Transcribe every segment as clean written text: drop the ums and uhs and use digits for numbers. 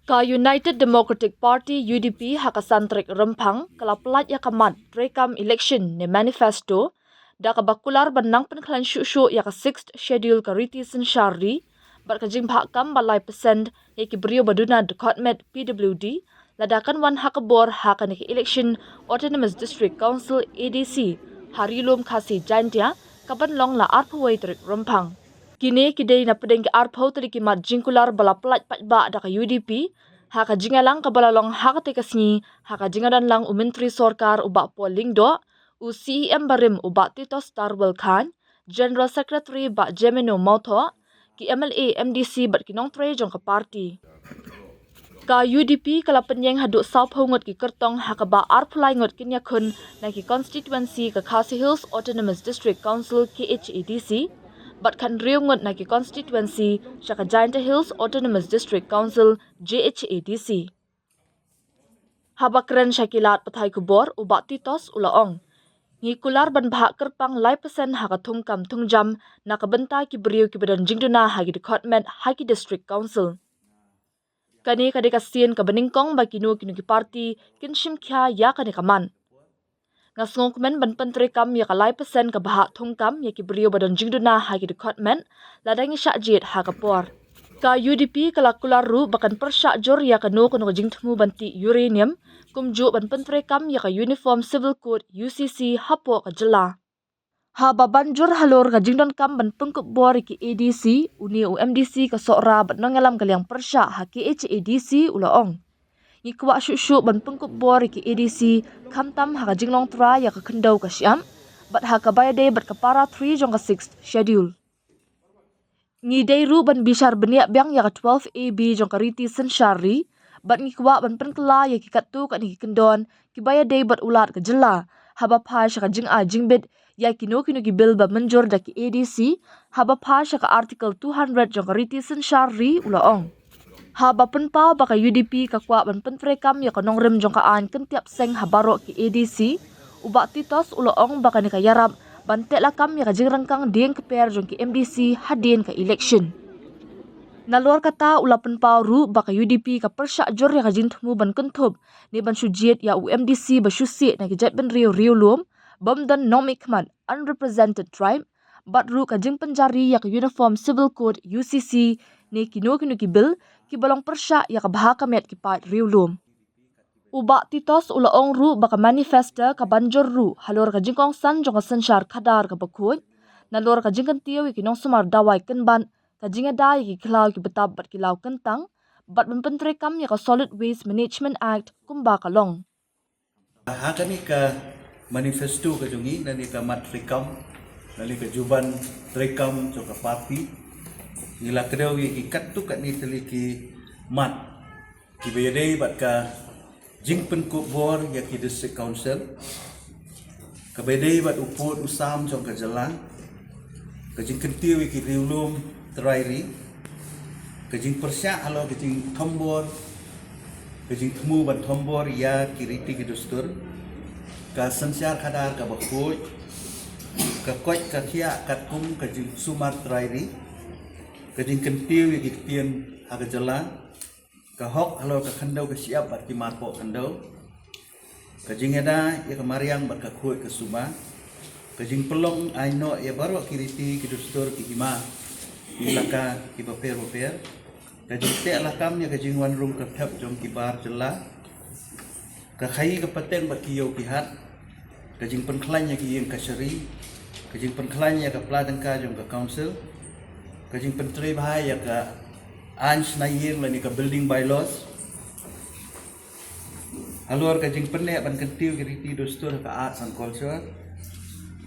Ka United Democratic Party UDP hakasantrik rempang kalapelat ya kamat rekam election ne manifesto da kabakular benang penklan syuk ya ka 6th schedule ka riti sensyari bat kajing bahakam balai persen ya ki beriu baduna dekotmet PWD ladakan wan hakabor hakan ki election Autonomous District Council ADC hari lum khasi jantia kaban long la arpawai trik rempang. Kini kidai na pedeng ke arpau tadi kimat jingkular bala pelat patba da ka UDP haka jingalang ka balalong haka tekasni haka jingadan lang umentri sorkar ubak polling do u CEM barim ubak Tito Starwell Khan General Secretary bak Jemino Mauto ki MLA MDC bat kinong tre jong ka parti ka UDP kala penyeng haduk South Hongot ki kertong haka ba arpulai ngot kinya kun na ki constituency ka Khasi Hills Autonomous District Council KHADC bat kan riungot na ki constituency syaka Giant Hills Autonomous District Council JHADC. Habakren syakilat patai kubor ubak titos ulaong. Ngikular ban bahak kerpang lai pesen haka tungkam tungjam na kabenta ki beriu ki badan jingduna hagi department hagi district council. Kani kadekasien ka beningkong bagi nu kinu ki parti kinshim kya ya kani kaman. Ngasngong kemen ban pentri kam ya kalai pesen ka bahak tungkam ya ki beriu badan jingduna hagi department ladangi syakjit haka por. Ka UDP kalakular ru bakan persyak jor ya kanu kanu jingtemu banti uranium kumju ban pentri kam ya ka uniform civil code UCC hapo ka jela. Ha babanjur halor ka jingdon kam ban pengkup bor ki ADC uni UMDC ka sokra ban nongalam kaliang persyak ha KHADC ulaong. Ngikwa syuk ban pengkup bor ki ADC kamtam haka jinglong tra ya ka kendau ka syam bat haka bayade bat kapara 3 jong ka 6th schedule. Ngidai ru ban bishar beniak biang ya ka 12 AB jong ka riti sensyari bat ngikwa ban penkela ya ki katu ka ni kendon ki bayade bat ulat ka jela haba pa syaka jing a jingbit ya kino ki bil ba menjur da ki ADC haba pa syaka article 200 jong ka riti sensyari ulaong. Haba penpau baka UDP ka kwa ban pentrekam ya kanong rem jong kaan kentiap seng habaro ki ADC ubak titos ulaong baka ni kayarap bantek lakam ya kajing rangkang dieng keper jong ki MDC hadin ka election. Naluar kata ula penpau ru baka UDP ka persyak jor ya kajing temu ban kentup ni ban syujit ya UMDC ba syusit na kijat ban riu lum bom dan nomikmat unrepresented tribe bat ru kajing penjari ya ka uniform civil code UCC ni kino ki bil ki balong persyak ya ka bahaka met ki pat riulum. Ubak titos ulaong ru baka manifesta ka banjor ru halor ka jingkong san jong ka sensyar kadar ka bakut nalor ka jingkan tiaw ki nong sumar dawai kenban ka jingada ki klau ki betab bat kilau kentang bat mempenterekam ya ka Solid Waste Management Act kumba kalong. Haka ni ka manifesto ka jungi nani ka matrikam nani ka juban trekam jong ka parti nila kedau ki kat tu kat ni teli ki mat ki bayadai bat ka jing penkup bor ya ki district council ka bayadai bat uput usam jong ka jalan ka jing kentiu ki riulum terairi ka jing persyak halo ka jing thombor ka jing temu bat thombor ya ki riti ki dustur ka sensyar kadar ka bakut ka koi ka kia kat kum ka jing sumar terairi kajing kentiu ya kitian haga jalan ka hok halo ka khandau ka siap bat ki marpo khandau kajing ada ya ka mariang bat ka khoi ka suma kajing pelong aino ya baro kiriti ki dustur ki ima ilaka ki paper kajing te lakam ya kajing wan rum ka thap jong ki bar jela ka khai ka pateng bat ki yo ki hat kajing penklanya ki yang kasari kajing penklanya ka pladangka jong ka council kajing penteri bahaya ka ans na yeng lani ka building bylaws halor kajing penek ban kentiu kiriti dustur ka arts and culture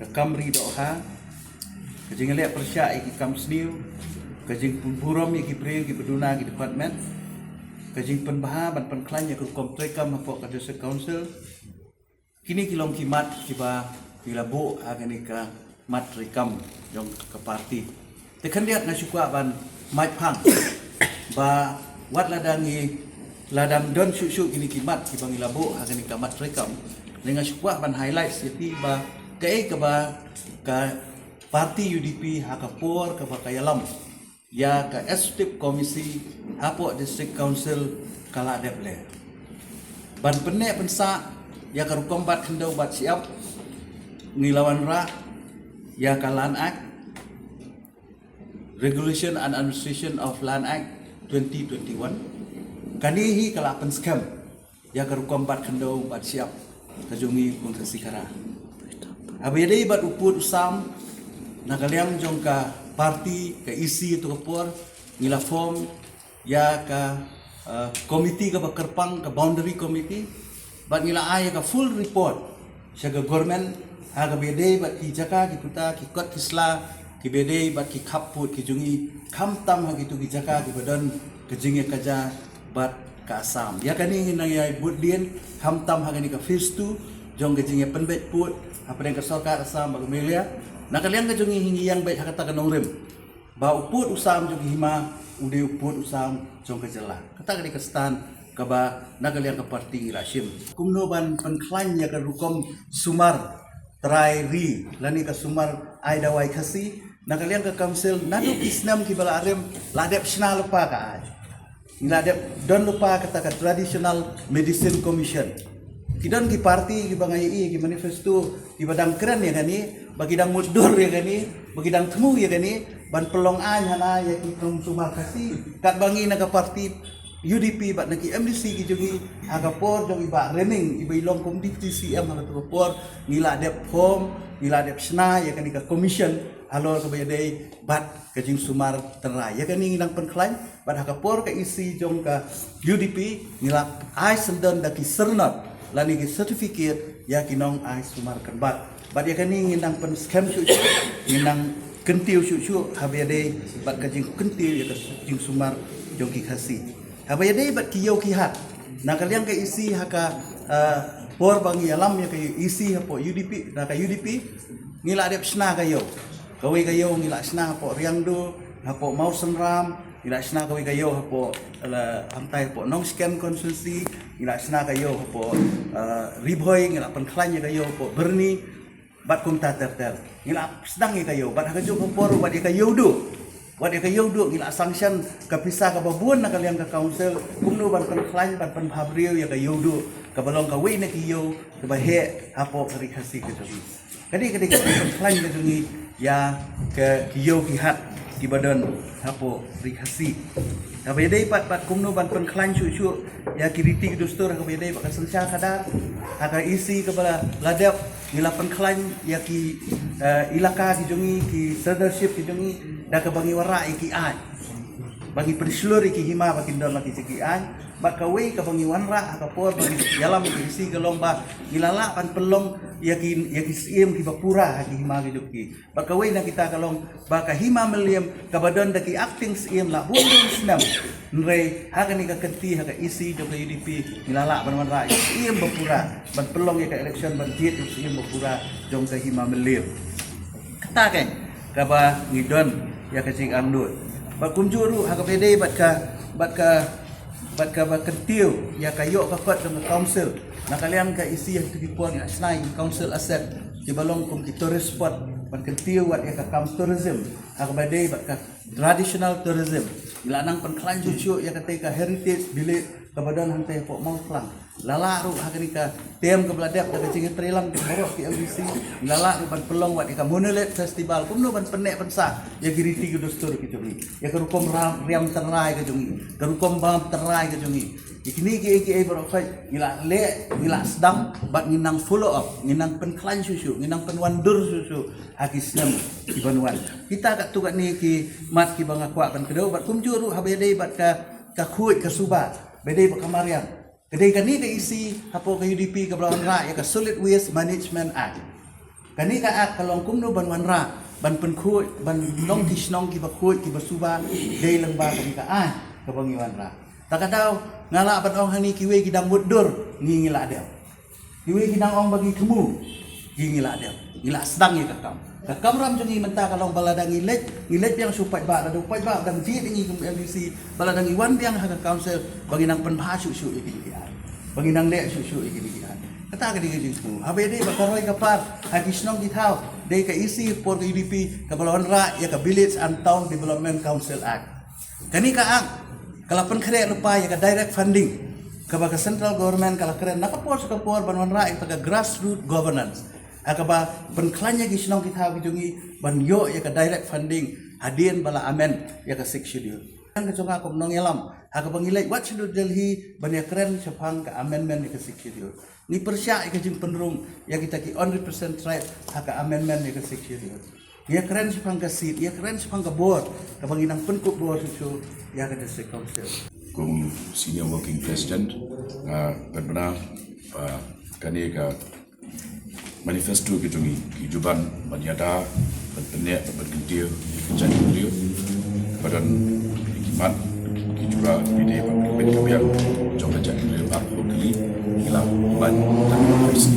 ka kamri doha kajing lek persyak iki kam sniu kajing purom iki pril ki beduna ki department kajing penbaha ban penklanya ka komplekam hapo ka district council kini kilong kimat kiba pilabo agani ka matrikam jong ka parti tekan lihat na syukwa ban mai phang ba wat ladangi ladang don syuk ini kimat ki bangi labo agani kamat rekam dengan syukwa ban highlight city ba ka ba ka parti UDP hakapor ka ba kayalam ya ka executive komisi hapo district council kala deble ban penek pensa ya ka rukombat kendau bat siap ngilawan ra ya ka Land Act Regulation and Administration of Land Act 2021 kanihi kala penskam ya ka rukombat kendau bat siap kajungi kongsi kara abadai bat uput usam nakaliang jong ka parti ka isi tu kapor ngila form ya ka komiti ka bakerpang ka boundary committee bat ngila ay ka full report siya ka government aga bede bat ki jaka ki puta ki kot kisla ki bede bat ki kaput ki jungi kamtam ha gitu ki jaka ki badan ke jinge kaja bat ka asam ya kani nang ya budien kamtam ha kani ka phase 2 jong ke jinge penbet put apa yang kesorka asam bagamelia nakaliang ka jungi hingi yang baik hakata ka nongrim ba uput usam jong hima ude uput usam jong ka jela kata ka kestan ka ba nakaliang ka parti ngirasim kumno ban penklan ya ka rukom sumar trai ri lani ka sumar ai dawai khasi nakaliang ka council nadu isnam ki bala arem ladep sna lupa ka aj ladep don lupa kata ka traditional medicine commission kidon ki parti ki bangai ki manifesto ki badang keren ya gani bagi dang mudur ya gani bagi dang temu ya gani ban pelong an hana ya ki tum sumar kasi kat bangi naga parti UDP bat naki MDC ki jogi aga por jogi ba rening ibai long kom deputy CM aga tu por ngila dep home ngila dep sna ya gani ka commission alor ka bayadai bat ka jing sumar terai ya gani nang penklan bat aga por ka isi jong ka UDP ngila ai sendon daki sernot lani ki certificate ya kinong ai sumar kan bat ya kani nginang pen scam chu nginang kentiu chu habade bat ka jing kentiu ya ka jing sumar jong ki khasi habade bat ki yau ki hat nakaliang ka isi haka por bangi alam ya ka isi hapo UDP na ka UDP ngila dep sna ka yau kawi ka yau ngila sna hapo riangdo hapo mau senram ngila sna kawi ka yau hapo amtai hapo nong scam konsulsi ngila sna ka yau hapo riboy ngila penklan ya ka yau hapo berni bat kum ta ter ngila sedang ya ka yau bat hakajo hapo bat ya ka yau do wat ya ka yau do ngila sanction ka pisah ka babun na kaliang ka council kumno ban penklan ban pen habriu ya ka yau do ka balong ka we na ki yau ka bahe hapo kari khasi ka jogi kadi ka penklan ka jogi ya ke ki yau ki hat ki badan hapo rikasi kabedai pat kumno ban penklan cu ya kiriti dostor kabedai baka sensya kadar aka isi kepala ladap ngila penklan ya ki ilaka ki jongi ki leadership ki jongi da ka bangi wara ki ai bagi penseluruh ki hima bagi ndon laki ki ai bak kawe ka bangi wanra aka por bagi dalam ki isi ke lomba ngilala pan pelong ya ki siem ki bapura ki hima ki duki bak kawe na kita kalong baka hima meliam ka badon da ki acting siem la bundung senam nrei haga ni ka kenti haga isi do ka UDP ngilala ban wanra siem bapura ban pelong ya ka election ban jet siem bapura jong ka hima meliam kata kan ka ba ngidon ya ka sing amdut bak kunjuru haga pede bat ka kentiu ya kayo ka kot dengan council nakalian ka isi yang tukipon ya snai council asset di balong kum ki tourist spot ban kentiu wat ya ka kam tourism haga badai bat ka traditional tourism ilanang penklan cucu ya ka heritage bilik ka badan hantai pok mau klang lala ru hagri ka tem ka bladap ka cingit trilang di borok ki LBC lala ru ban pelong wat ka monolit festival kumno ban penek pensa ya giriti ki dostor ki jungi ya ka rukom riam terai ka jungi ka rukom bam terai ka jungi ikini ki borok kai ngila sedang bat nginang follow up nginang penklan susu nginang penwandur susu hakisnem ki banwan kita kat tu kat ni ki mat ki banga kwa kan kedau bat kumjuru habedai bat ka khuit ka suba bedai bat kamarian kedai kani ka isi hapo ka UDP ka belawan ra ya ka Solid Waste Management Act kani ka act kalong kumno ban wanra ban penkhuit ban long kisnong ki bakhuit ki basuba dei lengba kani ka ka bangiwan ra takadaw ngala ban ong hani kiwe kidang mudur ngingila dia kiwe kidang ong bagi kemu ngingila dia ngila sedang ya kakam ram jungi menta kalong baladang ilet yang supai ba da upai ba dan ji dingi kum LDC baladang iwan yang haga council bagi nang penha su iki bagi nang le su iki kata ka digi su habede ba koroi kapar hadisnong di thau dari ke isi por ke UDP ke Balawan Ra ya ke Village and Town Development Council Act. Kani ka ang kalapan kare rupa ya ke direct funding ke baka central government kala kare nakapor sa kapor Balawan Ra ya ke grassroots governance. Akaba penklanya gisnong kita bijungi ban yo ya ke direct funding hadian bala amen ya ke 6 schedule. Ang kacunga ko nong yalam akaba ngilai what should Delhi ban ya keren sepang ke amendment ya ke 6 schedule. Ni persya ya ke jing penrung ya kita ki 100% right haka amendment ya ke 6 schedule. Ya keren sepang ke seat ya keren sepang ke board ke banginang penkuk board itu ya ke district council. Kung senior working president benar kani ka manifesto kijungi kijuban banyada berpenek bergentir jadi beliau badan hikmat kijuba bide pemimpin kami yang coba jadi beliau aku kali hilang ban dan polisi